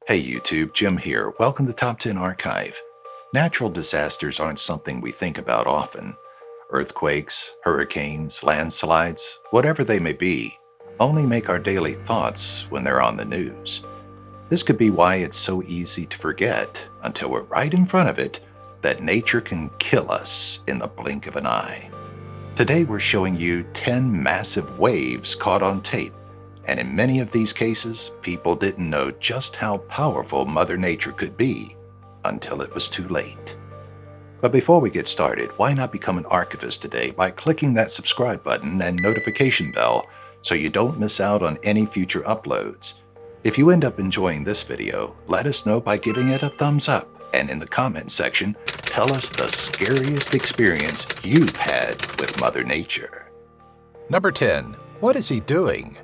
Hey YouTube, Jim here. Welcome to Top 10 Archive. Natural disasters aren't something we think about often. Earthquakes, hurricanes, landslides, whatever they may be, only make our daily thoughts when they're on the news. This could be why it's so easy to forget, until we're right in front of it, that nature can kill us in the blink of an eye. Today we're showing you 10 massive waves caught on tape. And in many of these cases, people didn't know just how powerful Mother Nature could be until it was too late. But before we get started, why not become an archivist today by clicking that subscribe button and notification bell so you don't miss out on any future uploads. If you end up enjoying this video, let us know by giving it a thumbs up, and in the comment section, tell us the scariest experience you've had with Mother Nature. Number 10. What is he doing?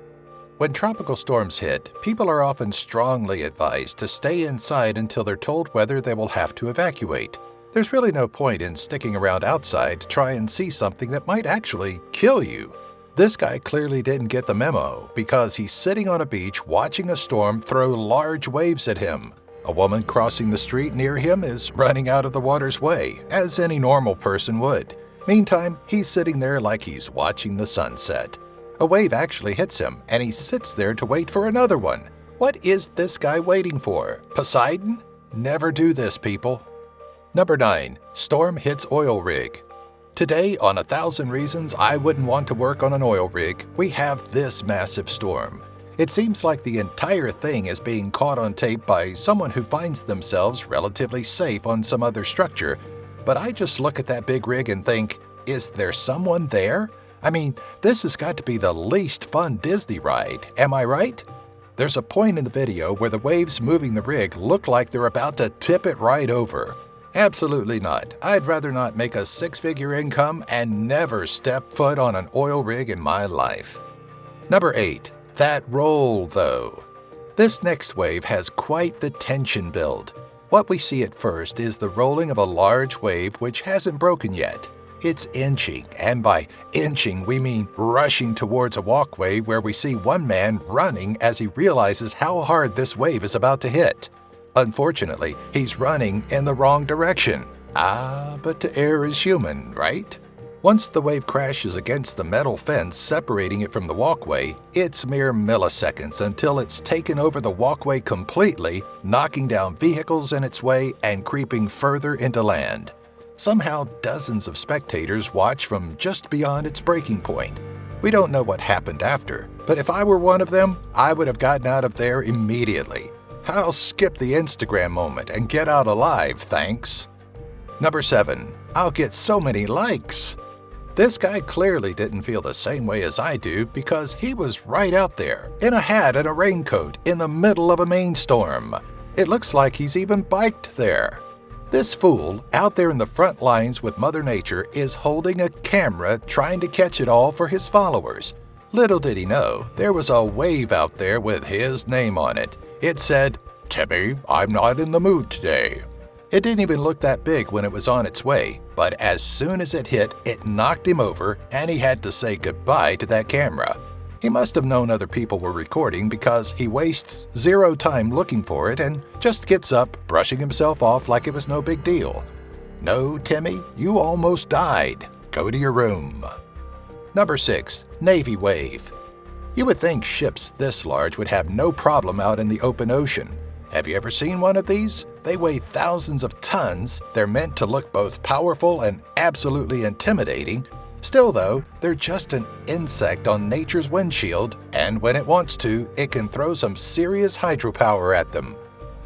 When tropical storms hit, people are often strongly advised to stay inside until they're told whether they will have to evacuate. There's really no point in sticking around outside to try and see something that might actually kill you. This guy clearly didn't get the memo because he's sitting on a beach watching a storm throw large waves at him. A woman crossing the street near him is running out of the water's way, as any normal person would. Meantime, he's sitting there like he's watching the sunset. A wave actually hits him, and he sits there to wait for another one. What is this guy waiting for? Poseidon? Never do this, people. Number 9. Storm hits oil rig. Today, on 1,000 Reasons I Wouldn't Want to Work on an Oil Rig, we have this massive storm. It seems like the entire thing is being caught on tape by someone who finds themselves relatively safe on some other structure. But I just look at that big rig and think, is there someone there? I mean, this has got to be the least fun Disney ride, am I right? There's a point in the video where the waves moving the rig look like they're about to tip it right over. Absolutely not. I'd rather not make a six-figure income and never step foot on an oil rig in my life. Number 8. That roll, though. This next wave has quite the tension build. What we see at first is the rolling of a large wave which hasn't broken yet. It's inching, and by inching we mean rushing towards a walkway where we see one man running as he realizes how hard this wave is about to hit. Unfortunately, he's running in the wrong direction. But to err is human, right? Once the wave crashes against the metal fence separating it from the walkway, it's mere milliseconds until it's taken over the walkway completely, knocking down vehicles in its way and creeping further into land. Somehow, dozens of spectators watch from just beyond its breaking point. We don't know what happened after, but if I were one of them, I would have gotten out of there immediately. I'll skip the Instagram moment and get out alive, thanks. Number 7. I'll get so many likes. This guy clearly didn't feel the same way as I do because he was right out there, in a hat and a raincoat, in the middle of a main storm. It looks like he's even biked there. This fool, out there in the front lines with Mother Nature, is holding a camera trying to catch it all for his followers. Little did he know, there was a wave out there with his name on it. It said, "Timmy, I'm not in the mood today." It didn't even look that big when it was on its way, but as soon as it hit, it knocked him over and he had to say goodbye to that camera. He must have known other people were recording because he wastes zero time looking for it and just gets up, brushing himself off like it was no big deal. No, Timmy, you almost died. Go to your room. Number 6. Navy wave. You would think ships this large would have no problem out in the open ocean. Have you ever seen one of these? They weigh thousands of tons, they're meant to look both powerful and absolutely intimidating. Still though, they're just an insect on nature's windshield, and when it wants to, it can throw some serious hydropower at them.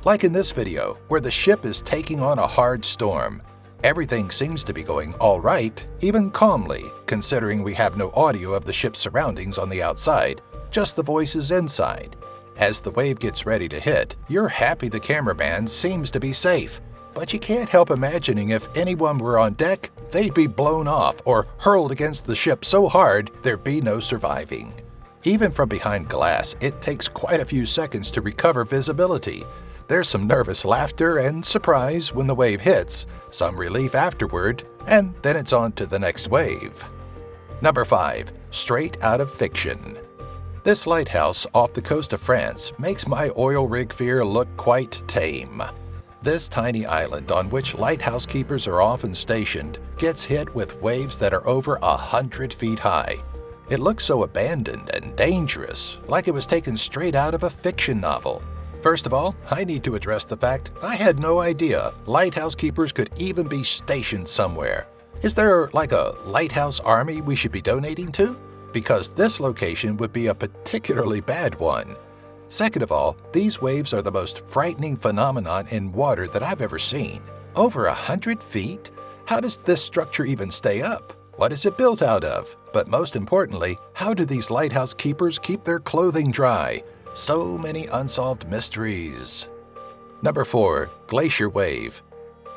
Like in this video, where the ship is taking on a hard storm. Everything seems to be going all right, even calmly, considering we have no audio of the ship's surroundings on the outside, just the voices inside. As the wave gets ready to hit, you're happy the cameraman seems to be safe. But you can't help imagining if anyone were on deck, they'd be blown off or hurled against the ship so hard there'd be no surviving. Even from behind glass, it takes quite a few seconds to recover visibility. There's some nervous laughter and surprise when the wave hits, some relief afterward, and then it's on to the next wave. Number 5. Straight out of fiction. This lighthouse off the coast of France makes my oil rig fear look quite tame. This tiny island on which lighthouse keepers are often stationed gets hit with waves that are over 100 feet high. It looks so abandoned and dangerous, like it was taken straight out of a fiction novel. First of all, I need to address the fact I had no idea lighthouse keepers could even be stationed somewhere. Is there like a lighthouse army we should be donating to? Because this location would be a particularly bad one. Second of all, these waves are the most frightening phenomenon in water that I've ever seen. Over 100 feet? How does this structure even stay up? What is it built out of? But most importantly, how do these lighthouse keepers keep their clothing dry? So many unsolved mysteries. Number 4. Glacier wave.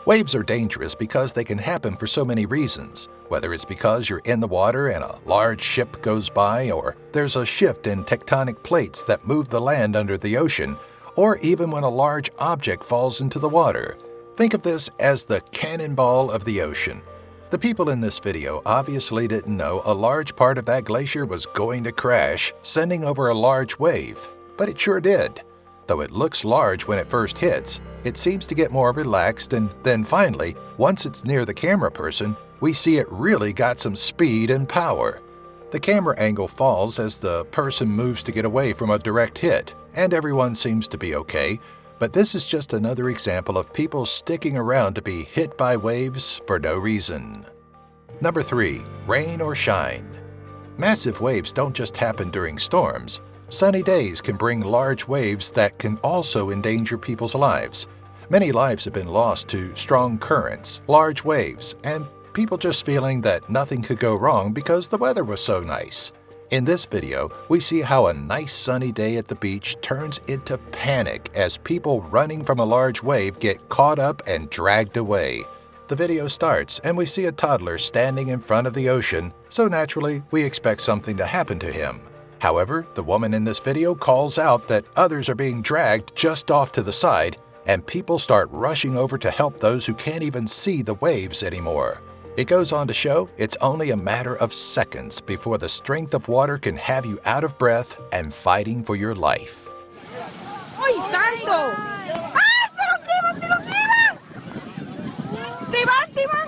Waves are dangerous because they can happen for so many reasons, whether it's because you're in the water and a large ship goes by, or there's a shift in tectonic plates that move the land under the ocean, or even when a large object falls into the water. Think of this as the cannonball of the ocean. The people in this video obviously didn't know a large part of that glacier was going to crash, sending over a large wave, but it sure did. Though it looks large when it first hits, it seems to get more relaxed, and then finally, once it's near the camera person, we see it really got some speed and power. The camera angle falls as the person moves to get away from a direct hit, and everyone seems to be okay, but this is just another example of people sticking around to be hit by waves for no reason. Number 3. Rain or shine. Massive waves don't just happen during storms. Sunny days can bring large waves that can also endanger people's lives. Many lives have been lost to strong currents, large waves, and people just feeling that nothing could go wrong because the weather was so nice. In this video, we see how a nice sunny day at the beach turns into panic as people running from a large wave get caught up and dragged away. The video starts and we see a toddler standing in front of the ocean, so naturally we expect something to happen to him. However, the woman in this video calls out that others are being dragged just off to the side, and people start rushing over to help those who can't even see the waves anymore. It goes on to show it's only a matter of seconds before the strength of water can have you out of breath and fighting for your life. ¡Ay, santo! ¡Ah, se los llevan, se los llevan! ¡Se van, se van!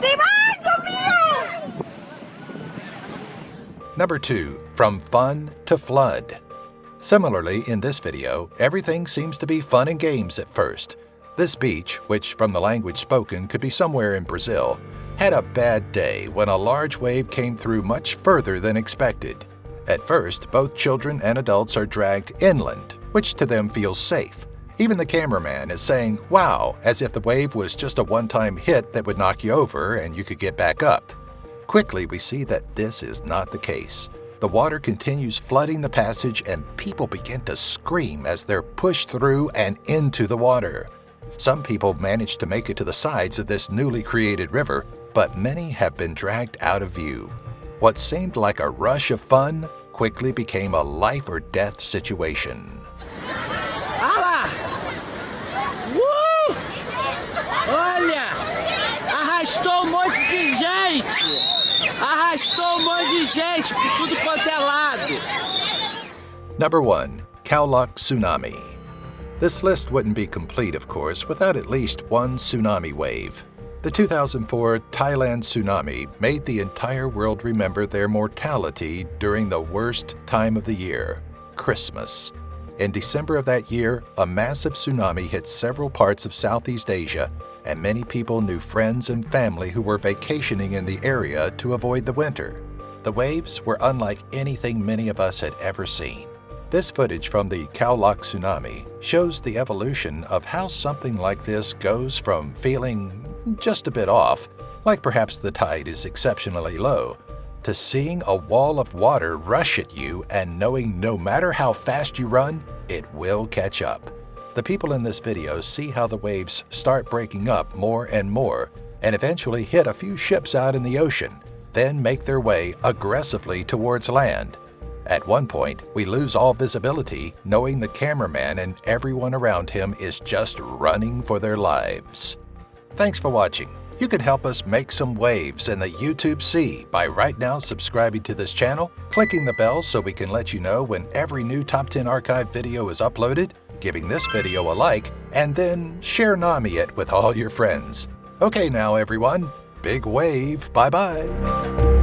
¡Se van, Dios mío! Number 2. From fun to flood. Similarly, in this video, everything seems to be fun and games at first. This beach, which from the language spoken could be somewhere in Brazil, had a bad day when a large wave came through much further than expected. At first, both children and adults are dragged inland, which to them feels safe. Even the cameraman is saying, "Wow," as if the wave was just a one-time hit that would knock you over and you could get back up. Quickly, we see that this is not the case. The water continues flooding the passage and people begin to scream as they're pushed through and into the water. Some people manage to make it to the sides of this newly created river, but many have been dragged out of view. What seemed like a rush of fun quickly became a life or death situation. Ah lá! Olha! Arrastou monte de gente! Arrastou monte de gente por tudo quanto é lado! Number 1. Khao-Lak Tsunami. This list wouldn't be complete, of course, without at least one tsunami wave. The 2004 Thailand tsunami made the entire world remember their mortality during the worst time of the year, Christmas. In December of that year, a massive tsunami hit several parts of Southeast Asia, and many people knew friends and family who were vacationing in the area to avoid the winter. The waves were unlike anything many of us had ever seen. This footage from the Khao-Lak tsunami shows the evolution of how something like this goes from feeling just a bit off, like perhaps the tide is exceptionally low, to seeing a wall of water rush at you and knowing no matter how fast you run, it will catch up. The people in this video see how the waves start breaking up more and more and eventually hit a few ships out in the ocean, then make their way aggressively towards land. At one point, we lose all visibility, knowing the cameraman and everyone around him is just running for their lives. Thanks for watching. You can help us make some waves in the YouTube sea by right now subscribing to this channel, clicking the bell so we can let you know when every new Top 10 Archive video is uploaded, giving this video a like, and then share Nami it with all your friends. Okay now everyone, big wave, bye-bye.